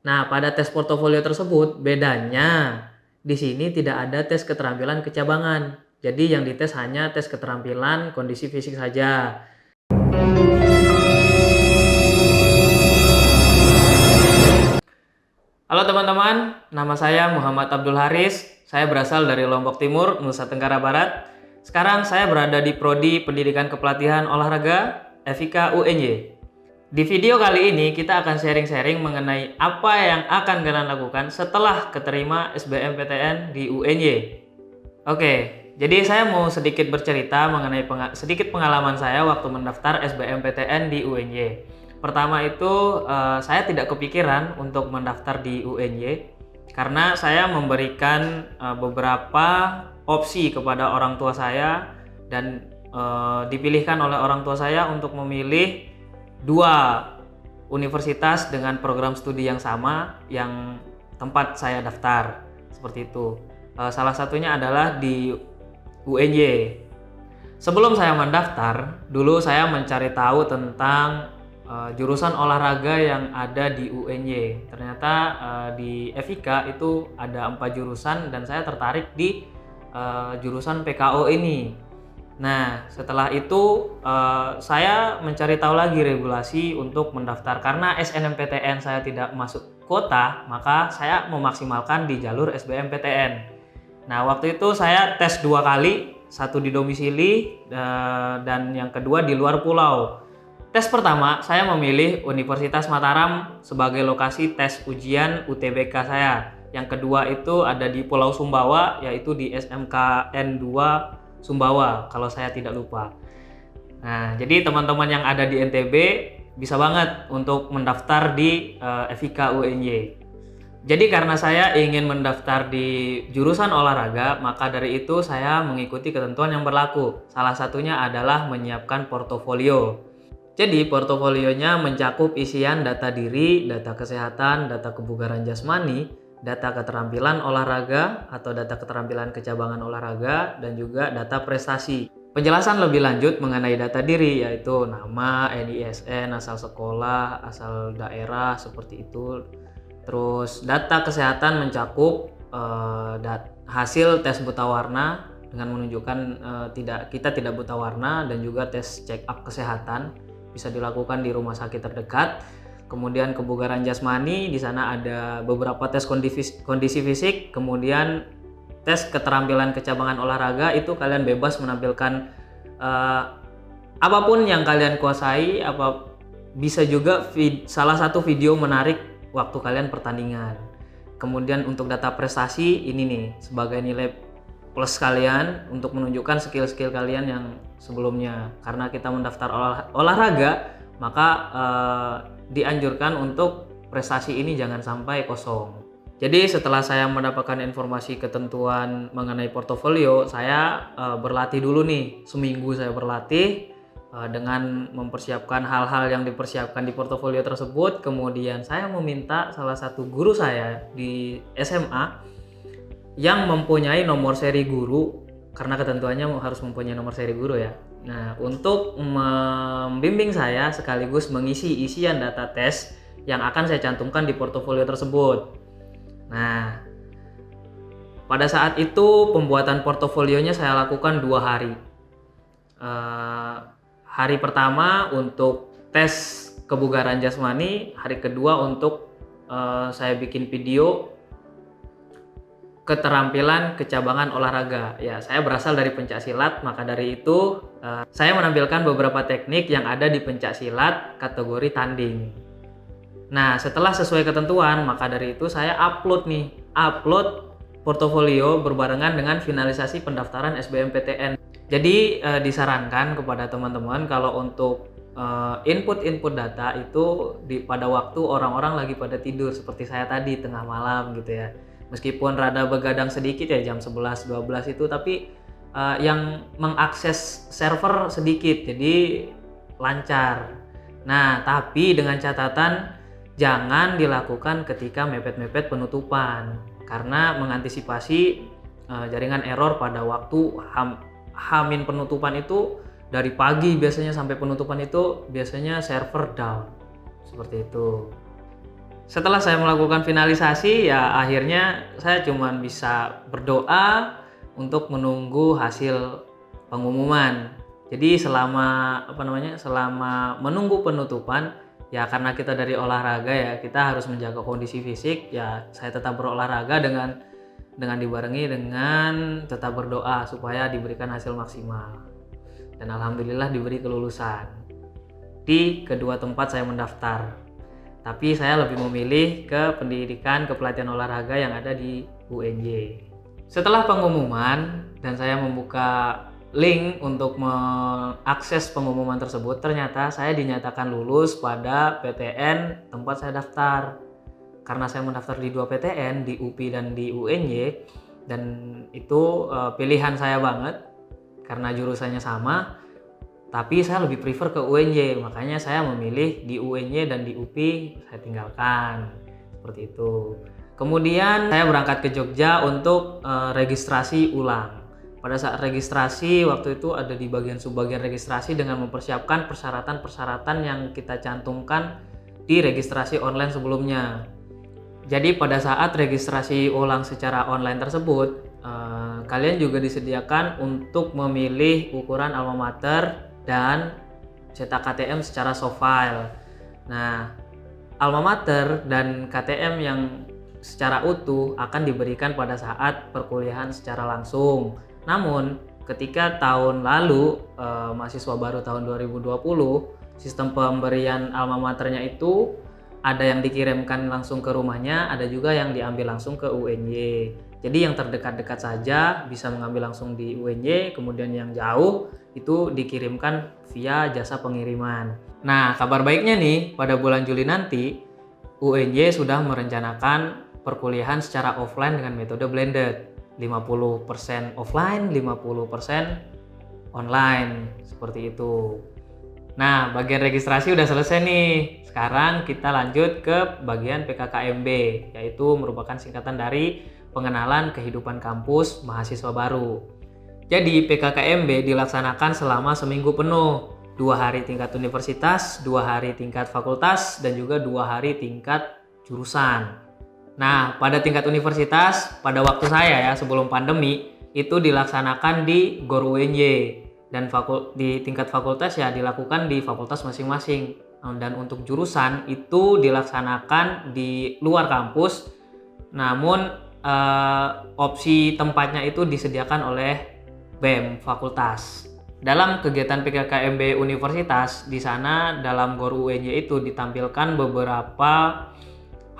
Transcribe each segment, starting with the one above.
Nah, pada tes portofolio tersebut bedanya di sini tidak ada tes keterampilan kecabangan. Jadi yang dites hanya tes keterampilan kondisi fisik saja. Halo teman-teman, nama saya Muhammad Abdul Haris. Saya berasal dari Lombok Timur, Nusa Tenggara Barat. Sekarang saya berada di Prodi Pendidikan Kepelatihan Olahraga FIK UNY. Di video kali ini kita akan sharing-sharing mengenai apa yang akan kalian lakukan setelah keterima SBMPTN di UNY. Oke, jadi saya mau sedikit bercerita mengenai sedikit pengalaman saya waktu mendaftar SBMPTN di UNY. Pertama itu saya tidak kepikiran untuk mendaftar di UNY karena saya memberikan beberapa opsi kepada orang tua saya dan dipilihkan oleh orang tua saya untuk memilih dua universitas dengan program studi yang sama yang tempat saya daftar seperti itu. Salah satunya adalah di UNY. Sebelum saya mendaftar, dulu saya mencari tahu tentang jurusan olahraga yang ada di UNY. Ternyata di FIK itu ada 4 jurusan dan saya tertarik di jurusan PKO ini. Nah, setelah itu saya mencari tahu lagi regulasi untuk mendaftar. Karena SNMPTN saya tidak masuk kuota, maka saya memaksimalkan di jalur SBMPTN. Nah, waktu itu saya tes 2 kali, satu di domisili dan yang kedua di luar pulau. Tes pertama, saya memilih Universitas Mataram sebagai lokasi tes ujian UTBK saya. Yang kedua itu ada di Pulau Sumbawa, yaitu di SMKN 2 Sumbawa kalau saya tidak lupa. Nah, jadi teman-teman yang ada di NTB bisa banget untuk mendaftar di FIK UNY. Jadi karena saya ingin mendaftar di jurusan olahraga, maka dari itu saya mengikuti ketentuan yang berlaku. Salah satunya adalah menyiapkan portofolio. Jadi portofolionya mencakup isian data diri, data kesehatan, data kebugaran jasmani, data keterampilan olahraga atau data keterampilan kecabangan olahraga, dan juga data prestasi. Penjelasan lebih lanjut mengenai data diri yaitu nama, NISN, asal sekolah, asal daerah seperti itu. Terus data kesehatan mencakup hasil tes buta warna dengan menunjukkan kita tidak buta warna, dan juga tes check up kesehatan bisa dilakukan di rumah sakit terdekat. Kemudian kebugaran jasmani, di sana ada beberapa tes kondisi fisik. Kemudian tes keterampilan kecabangan olahraga, itu kalian bebas menampilkan apapun yang kalian kuasai. Bisa juga salah satu video menarik waktu kalian pertandingan. Kemudian untuk data prestasi ini nih sebagai nilai plus kalian untuk menunjukkan skill-skill kalian yang sebelumnya. Karena kita mendaftar olahraga, maka dianjurkan untuk prestasi ini jangan sampai kosong. Jadi setelah saya mendapatkan informasi ketentuan mengenai portofolio, saya berlatih dulu nih. Seminggu saya berlatih dengan mempersiapkan hal-hal yang dipersiapkan di portofolio tersebut. Kemudian saya meminta salah satu guru saya di SMA yang mempunyai nomor seri guru, karena ketentuannya harus mempunyai nomor seri guru ya. Nah, untuk membimbing saya sekaligus mengisi isian data tes yang akan saya cantumkan di portofolio tersebut. Nah, pada saat itu pembuatan portofolionya saya lakukan 2 hari. Hari pertama untuk tes kebugaran jasmani, hari kedua untuk saya bikin video keterampilan kecabangan olahraga. Ya, saya berasal dari pencak silat, maka dari itu saya menampilkan beberapa teknik yang ada di pencak silat kategori tanding. Nah, setelah sesuai ketentuan, maka dari itu saya upload portofolio berbarengan dengan finalisasi pendaftaran SBMPTN. Jadi disarankan kepada teman-teman kalau untuk input data itu pada waktu orang-orang lagi pada tidur, seperti saya tadi tengah malam gitu ya. Meskipun rada begadang sedikit ya jam 11-12 itu, tapi yang mengakses server sedikit, jadi lancar. Nah, tapi dengan catatan jangan dilakukan ketika mepet-mepet penutupan, karena mengantisipasi jaringan error pada waktu hamin penutupan itu. Dari pagi biasanya sampai penutupan itu biasanya server down, seperti itu. Setelah saya melakukan finalisasi, ya akhirnya saya cuma bisa berdoa untuk menunggu hasil pengumuman. Jadi selama menunggu penutupan, ya karena kita dari olahraga ya, kita harus menjaga kondisi fisik. Ya saya tetap berolahraga dengan dibarengi dengan tetap berdoa supaya diberikan hasil maksimal. Dan alhamdulillah diberi kelulusan di kedua tempat saya mendaftar. Tapi saya lebih memilih ke pendidikan kepelatihan olahraga yang ada di UNJ. Setelah pengumuman dan saya membuka link untuk mengakses pengumuman tersebut, ternyata saya dinyatakan lulus pada PTN tempat saya daftar. Karena saya mendaftar di 2 PTN, di UPI dan di UNJ, dan itu pilihan saya banget karena jurusannya sama. Tapi saya lebih prefer ke UNJ, makanya saya memilih di UNJ dan di UPI saya tinggalkan, seperti itu. Kemudian saya berangkat ke Jogja untuk registrasi ulang. Pada saat registrasi waktu itu ada di bagian subbagian registrasi dengan mempersiapkan persyaratan-persyaratan yang kita cantumkan di registrasi online sebelumnya. Jadi pada saat registrasi ulang secara online tersebut, kalian juga disediakan untuk memilih ukuran alma mater dan cetak KTM secara soft file. Nah, alma mater dan KTM yang secara utuh akan diberikan pada saat perkuliahan secara langsung. Namun, ketika tahun lalu, mahasiswa baru tahun 2020, sistem pemberian alma maternya itu ada yang dikirimkan langsung ke rumahnya, ada juga yang diambil langsung ke UNY. Jadi yang terdekat-dekat saja bisa mengambil langsung di UNY, kemudian yang jauh itu dikirimkan via jasa pengiriman. Nah, kabar baiknya nih, pada bulan Juli nanti UNY sudah merencanakan perkuliahan secara offline dengan metode blended. 50% offline, 50% online, seperti itu. Nah, bagian registrasi udah selesai nih. Sekarang kita lanjut ke bagian PKKMB, yaitu merupakan singkatan dari pengenalan kehidupan kampus mahasiswa baru. Jadi PKKMB dilaksanakan selama seminggu penuh, 2 hari tingkat universitas, 2 hari tingkat fakultas, dan juga 2 hari tingkat jurusan. Nah, pada tingkat universitas, pada waktu saya ya sebelum pandemi, itu dilaksanakan di GOR UNY. Dan di tingkat fakultas ya dilakukan di fakultas masing-masing. Dan untuk jurusan itu dilaksanakan di luar kampus, namun opsi tempatnya itu disediakan oleh BEM fakultas. Dalam kegiatan PKKMB universitas, di sana dalam GOR UNY itu ditampilkan beberapa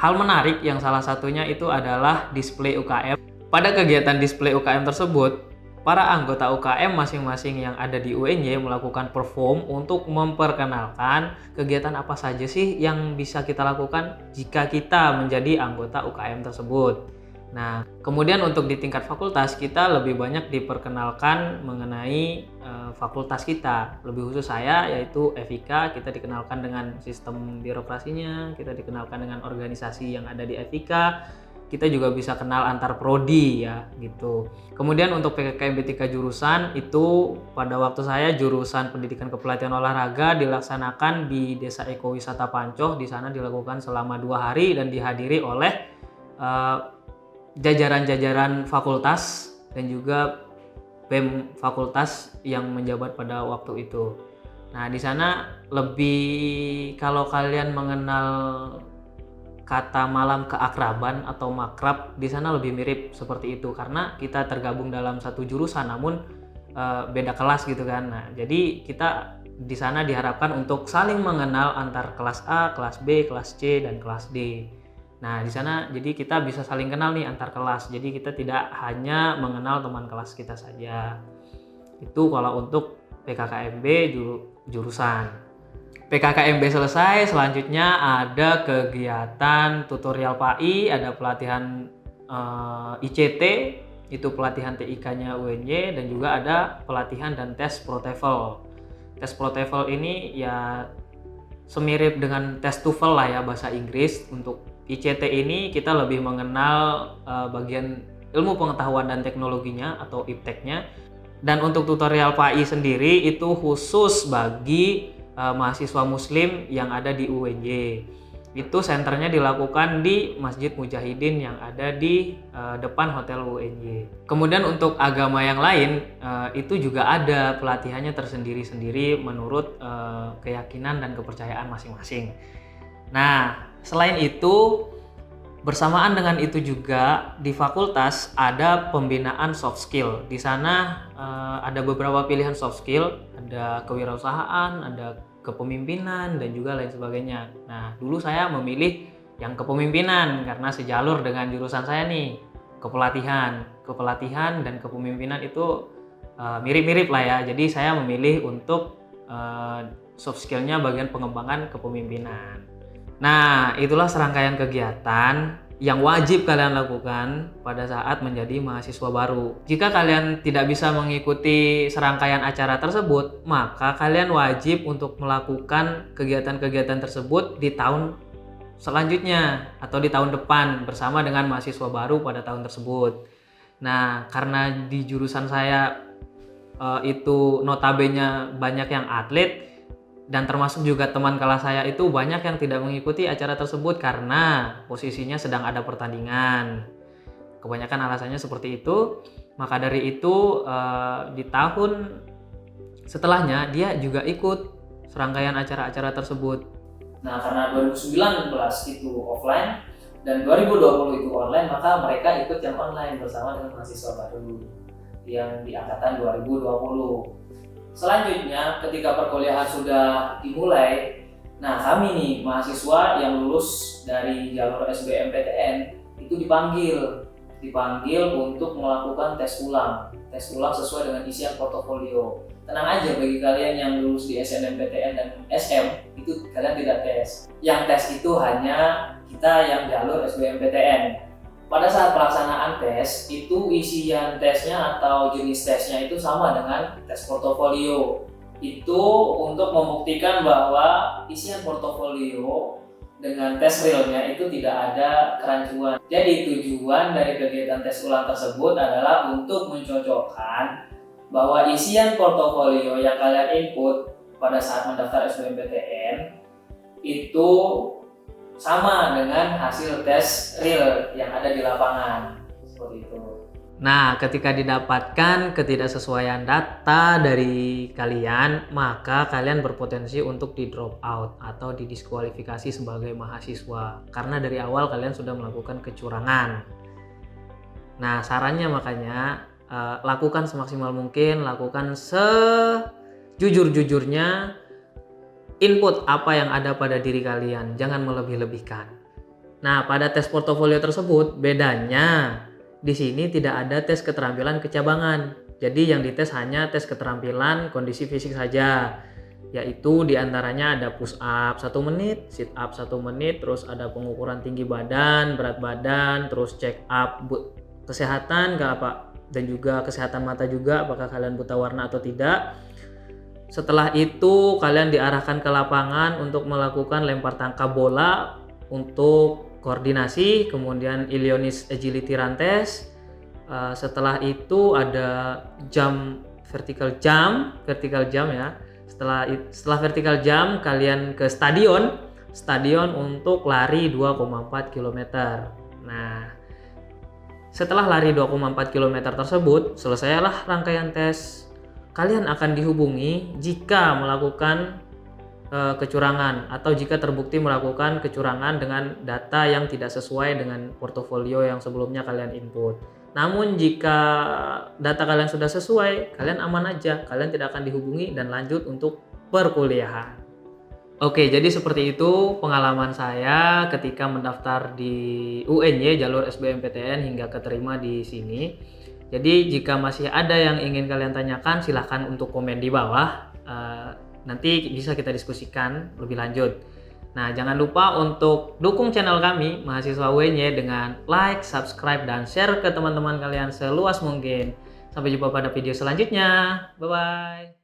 hal menarik yang salah satunya itu adalah display UKM. Pada kegiatan display UKM tersebut, para anggota UKM masing-masing yang ada di UNY melakukan perform untuk memperkenalkan kegiatan apa saja sih yang bisa kita lakukan jika kita menjadi anggota UKM tersebut. Nah, kemudian untuk di tingkat fakultas kita lebih banyak diperkenalkan mengenai fakultas kita. Lebih khusus saya yaitu FIK, kita dikenalkan dengan sistem birokrasinya, kita dikenalkan dengan organisasi yang ada di FIK. Kita juga bisa kenal antar prodi ya gitu. Kemudian untuk PKKMB 3 jurusan itu pada waktu saya jurusan pendidikan kepelatihan olahraga dilaksanakan di Desa Ekowisata Pancoh. Di sana dilakukan selama 2 hari dan dihadiri oleh jajaran-jajaran fakultas dan juga BEM fakultas yang menjabat pada waktu itu. Nah, di sana lebih kalau kalian mengenal kata malam keakraban atau makrab, di sana lebih mirip seperti itu karena kita tergabung dalam satu jurusan namun beda kelas gitu kan. Nah, jadi kita di sana diharapkan untuk saling mengenal antar kelas A, kelas B, kelas C dan kelas D. Nah, di sana jadi kita bisa saling kenal nih antar kelas. Jadi kita tidak hanya mengenal teman kelas kita saja. Itu kalau untuk PKKMB jurusan. PKKMB selesai, selanjutnya ada kegiatan tutorial PAI, ada pelatihan ICT, itu pelatihan TIK-nya UNY, dan juga ada pelatihan dan tes ProTefel. Tes ProTefel ini ya semirip dengan tes TOEFL lah ya bahasa Inggris. Untuk ICT ini kita lebih mengenal bagian ilmu pengetahuan dan teknologinya atau IPTEK-nya. Dan untuk tutorial PAI sendiri itu khusus bagi mahasiswa muslim yang ada di UNY. Itu senternya dilakukan di Masjid Mujahidin yang ada di depan Hotel UNY. Kemudian untuk agama yang lain itu juga ada pelatihannya tersendiri-sendiri menurut keyakinan dan kepercayaan masing-masing. Nah, selain itu bersamaan dengan itu juga di fakultas ada pembinaan soft skill. Di sana ada beberapa pilihan soft skill, ada kewirausahaan, ada kepemimpinan dan juga lain sebagainya. Nah, dulu saya memilih yang kepemimpinan karena sejalur dengan jurusan saya nih, kepelatihan. Kepelatihan dan kepemimpinan itu mirip-mirip lah ya. Jadi saya memilih untuk soft skillnya bagian pengembangan kepemimpinan. Nah, itulah serangkaian kegiatan yang wajib kalian lakukan pada saat menjadi mahasiswa baru. Jika kalian tidak bisa mengikuti serangkaian acara tersebut, maka kalian wajib untuk melakukan kegiatan-kegiatan tersebut di tahun selanjutnya atau di tahun depan bersama dengan mahasiswa baru pada tahun tersebut. Nah, karena di jurusan saya itu notabene banyak yang atlet, dan termasuk juga teman kelas saya itu banyak yang tidak mengikuti acara tersebut karena posisinya sedang ada pertandingan. Kebanyakan alasannya seperti itu. Maka dari itu di tahun setelahnya dia juga ikut serangkaian acara-acara tersebut. Nah, karena 2019 itu offline dan 2020 itu online, maka mereka ikut yang online bersama dengan mahasiswa baru yang di angkatan 2020. Selanjutnya, ketika perkuliahan sudah dimulai, nah kami nih mahasiswa yang lulus dari jalur SBMPTN itu dipanggil untuk melakukan tes ulang sesuai dengan isian portofolio. Tenang aja bagi kalian yang lulus di SNMPTN dan SM, itu kalian tidak tes. Yang tes itu hanya kita yang jalur SBMPTN. Pada saat pelaksanaan tes, itu isian tesnya atau jenis tesnya itu sama dengan tes portofolio. Itu untuk membuktikan bahwa isian portofolio dengan tes realnya itu tidak ada kerancuan. Jadi tujuan dari kegiatan tes ulang tersebut adalah untuk mencocokkan bahwa isian portofolio yang kalian input pada saat mendaftar SBMPTN itu sama dengan hasil tes real yang ada di lapangan, seperti itu. Nah, ketika didapatkan ketidaksesuaian data dari kalian, maka kalian berpotensi untuk di drop out atau didiskualifikasi sebagai mahasiswa karena dari awal kalian sudah melakukan kecurangan. Nah, sarannya makanya lakukan semaksimal mungkin, lakukan sejujur-jujurnya. Input apa yang ada pada diri kalian, jangan melebih-lebihkan. Nah, pada tes portofolio tersebut bedanya di sini tidak ada tes keterampilan kecabangan. Jadi yang dites hanya tes keterampilan kondisi fisik saja. Yaitu diantaranya ada push up 1 menit, sit up 1 menit, terus ada pengukuran tinggi badan, berat badan, terus check up kesehatan dan juga kesehatan mata juga, apakah kalian buta warna atau tidak. Setelah itu kalian diarahkan ke lapangan untuk melakukan lempar tangkap bola untuk koordinasi, kemudian Illinois agility run test. Setelah itu ada vertical jump ya. Setelah vertical jump kalian ke stadion untuk lari 2,4 km. Nah, setelah lari 2,4 km tersebut, selesailah rangkaian tes. Kalian akan dihubungi jika melakukan kecurangan atau jika terbukti melakukan kecurangan dengan data yang tidak sesuai dengan portofolio yang sebelumnya kalian input. Namun jika data kalian sudah sesuai, kalian aman aja, kalian tidak akan dihubungi dan lanjut untuk perkuliahan. Oke, jadi seperti itu pengalaman saya ketika mendaftar di UNY jalur SBMPTN hingga keterima di sini. Jadi jika masih ada yang ingin kalian tanyakan, silahkan untuk komen di bawah. Nanti bisa kita diskusikan lebih lanjut. Nah, jangan lupa untuk dukung channel kami, Mahasiswa UNY, dengan like, subscribe, dan share ke teman-teman kalian seluas mungkin. Sampai jumpa pada video selanjutnya. Bye-bye.